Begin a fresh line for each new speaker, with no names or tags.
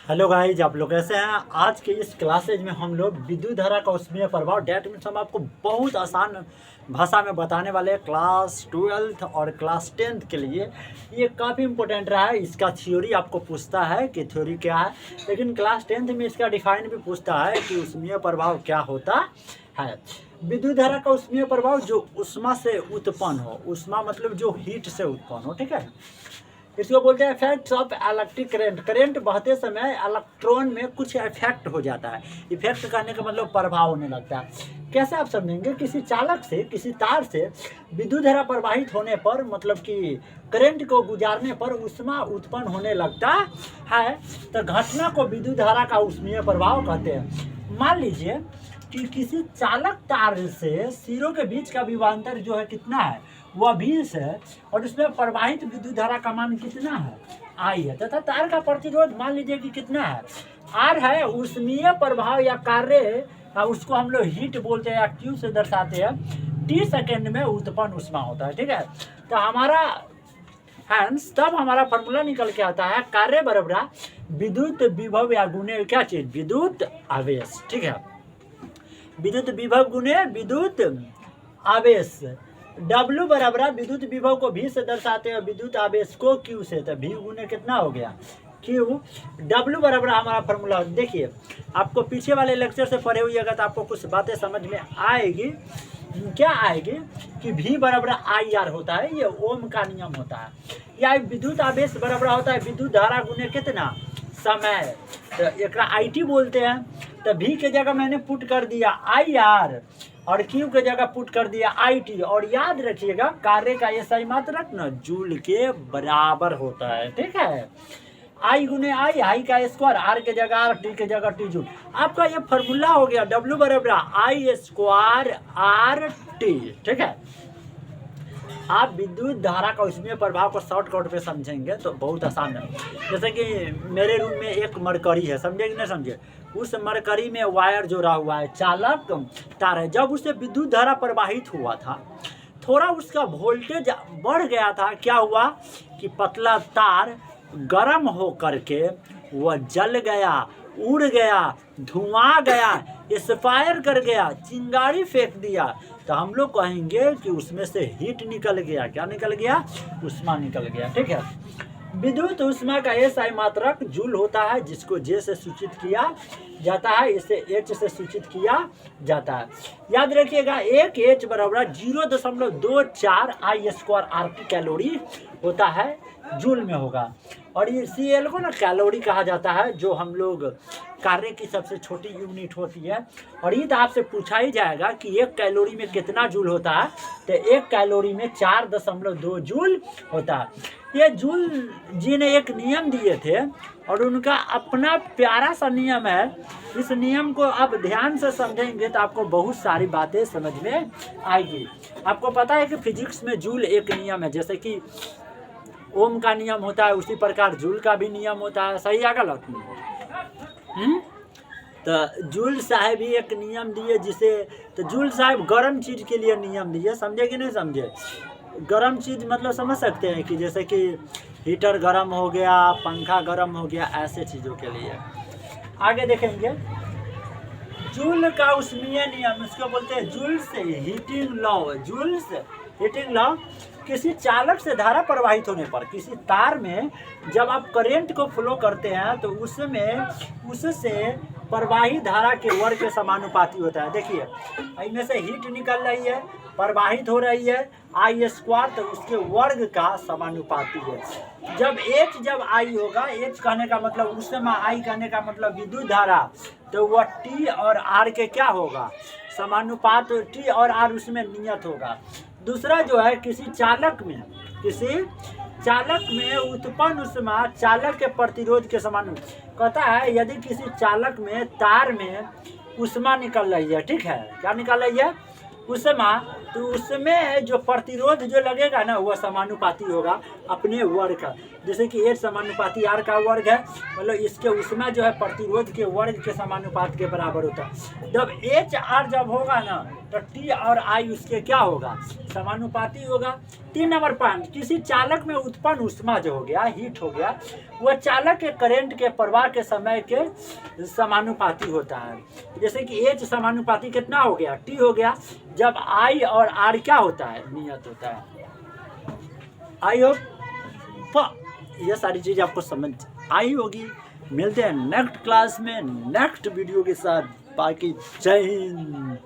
Hello guys, आप लोग कैसे हैं। आज के इस क्लासेज में हम लोग विद्युत धारा का उसमें प्रभाव डेट मीन्स हम आपको बहुत आसान भाषा में बताने वाले हैं। क्लास 12th और क्लास 10th के लिए ये काफ़ी इंपॉर्टेंट रहा है। इसका थ्योरी आपको पूछता है कि थ्योरी क्या है, लेकिन क्लास 10th में इसका डिफाइन भी पूछता है कि उसमें प्रभाव क्या होता है। विद्युत धारा का उसमें प्रभाव जो उष्मा से उत्पन्न हो, उष्मा मतलब जो हीट से उत्पन्न हो, ठीक है। इसको बोलते हैं effects of electric current. Current बहते समय इलेक्ट्रॉन में कुछ इफेक्ट हो जाता है। इफेक्ट करने का मतलब प्रभाव होने लगता है। कैसे आप समझेंगे, किसी चालक से, किसी तार से विद्युत धारा प्रवाहित होने पर, मतलब कि करंट को गुजारने पर उष्मा उत्पन्न होने लगता है, तो घटना को विद्युत धारा का ऊष्मीय प्रभाव कहते हैं। मान लीजिए कि किसी चालक तार से सिरों के बीच का विभवांतर जो है कितना है, वह 20 है, और उसमें प्रवाहित विद्युत धारा का मान कितना है, आई है, तथा तार का प्रतिरोध मान लीजिए कि कितना है, आर है। ऊष्मीय प्रभाव या कार्य, उसको हम लोग हीट बोलते हैं या क्यू से दर्शाते हैं। टी सेकेंड में उत्पन्न ऊष्मा होता है, ठीक है। तो हमारा हैंस तब हमारा फॉर्मूला निकल के आता है, कार्य बराबर विद्युत विभव या गुणे क्या चीज, विद्युत आवेश, ठीक है। विद्युत विभव गुणे विद्युत आवेश। W बराबर विद्युत विभव को V से दर्शाते हैं, विद्युत आवेश को Q से, तो V गुने कितना हो गया, Q। W बराबर हमारा फॉर्मूला देखिए, आपको पीछे वाले लेक्चर से पढ़े हुई तो आपको कुछ बातें समझ में आएगी। क्या आएगी कि V बराबर IR होता है, ये ओम का नियम होता है। या विद्युत आवेश बराबर होता है विद्युत धारा गुने कितना, समय, तो एक IT बोलते हैं। तो V के जगह मैंने पुट कर दिया IR और Q के जगह पुट कर दिया IT, और याद रखिएगा कार्य का ये सही मात्रक न जूल के बराबर होता है, ठीक है। I गुने आई का स्क्वायर, R के जगह R, T के जगह T जूल। आपका ये फॉर्मूला हो गया W बराबर I स्क्वायर RT, ठीक है। आप विद्युत धारा का उसमें प्रभाव को शॉर्टकट पे समझेंगे तो बहुत आसान है। जैसे कि मेरे रूम में एक मरकरी है, समझे कि नहीं समझे। उस मरकरी में वायर जोड़ा हुआ है, चालक तार है। जब उससे विद्युत धारा प्रवाहित हुआ था, थोड़ा उसका वोल्टेज बढ़ गया था। क्या हुआ कि पतला तार गर्म हो करके वह जल गया, उड़ गया, धुआं गया, एक्सपायर कर गया, चिंगारी फेंक दिया। तो हम लोग कहेंगे कि उसमें से हीट निकल गया। क्या निकल गया, उष्मा निकल गया, ठीक है। विद्युत उष्मा का SI मात्रक जूल होता है, जिसको J से सूचित किया जाता है, इसे H से सूचित किया जाता है। याद रखिएगा, एक H बराबर 0.24 I स्क्वायर RT कैलोरी होता है, जूल में होगा। और ये CL को ना कैलोरी कहा जाता है, जो हम लोग कार्य की सबसे छोटी यूनिट होती है। और ये तो आपसे पूछा ही जाएगा कि एक कैलोरी में कितना जूल होता है, तो एक कैलोरी में 4.2 जूल होता है। ये जूल जी ने एक नियम दिए थे, और उनका अपना प्यारा सा नियम है। इस नियम को आप ध्यान से समझेंगे तो आपको बहुत सारी बातें समझ में आएगी। आपको पता है कि फिजिक्स में जूल एक नियम है, जैसे कि ओम का नियम होता है, उसी प्रकार जूल का भी नियम होता है। सही है गलत? तो जूल साहब ही एक नियम दिए, जिसे तो जूल साहब गर्म चीज के लिए नियम दिए, समझे कि नहीं समझे। गर्म चीज मतलब समझ सकते हैं कि जैसे कि हीटर गर्म हो गया, पंखा गर्म हो गया, ऐसे चीजों के लिए। आगे देखेंगे जूल का ऊष्मीय नियम, इसको बोलते हैं जूल से हीटिंग लॉ। जूल से हीटिंग लॉ, किसी चालक से धारा प्रवाहित होने पर, किसी तार में जब आप करंट को फ्लो करते हैं तो उससे प्रवाहित धारा के वर्ग के समानुपाती होता है। देखिए, इनमें से हीट निकल रही है, प्रवाहित हो रही है, I स्क्वायर, तो उसके वर्ग का समानुपाती है। जब जब I होगा, H कहने का मतलब उस समय, I कहने का मतलब विद्युत धारा, तो वह T और R के क्या होगा, समानुपात। T और R उसमें नियत होगा। दूसरा जो है, किसी चालक में उत्पन्न उष्मा चालक के प्रतिरोध के समान कहता है। यदि किसी चालक में, तार में उष्मा निकल रही है, ठीक है, क्या निकल रही है, उष्मा, तो उसमें जो प्रतिरोध जो लगेगा ना, वह समानुपाती होगा अपने वर्ग का। जैसे कि एच समानुपाती आर का वर्ग है, मतलब इसके उसमें जो है प्रतिरोध के वर्ग के समानुपात के बराबर होता है। जब एच आर जब होगा ना तो टी और आई उसके क्या होगा, समानुपाती होगा। 3 नंबर पॉइंट, किसी चालक में उत्पन्न ऊष्मा जो हो गया, हीट हो गया, वह चालक के करंट के प्रवाह के समय के समानुपाती होता है। जैसे कि एच समानुपाती कितना हो गया, टी हो गया, जब आई और आर क्या होता है, नियत होता है। आई होप ये सारी चीज़ आपको समझ आई होगी। मिलते हैं नेक्स्ट क्लास में नेक्स्ट वीडियो के साथ। बाकी जय हिंद।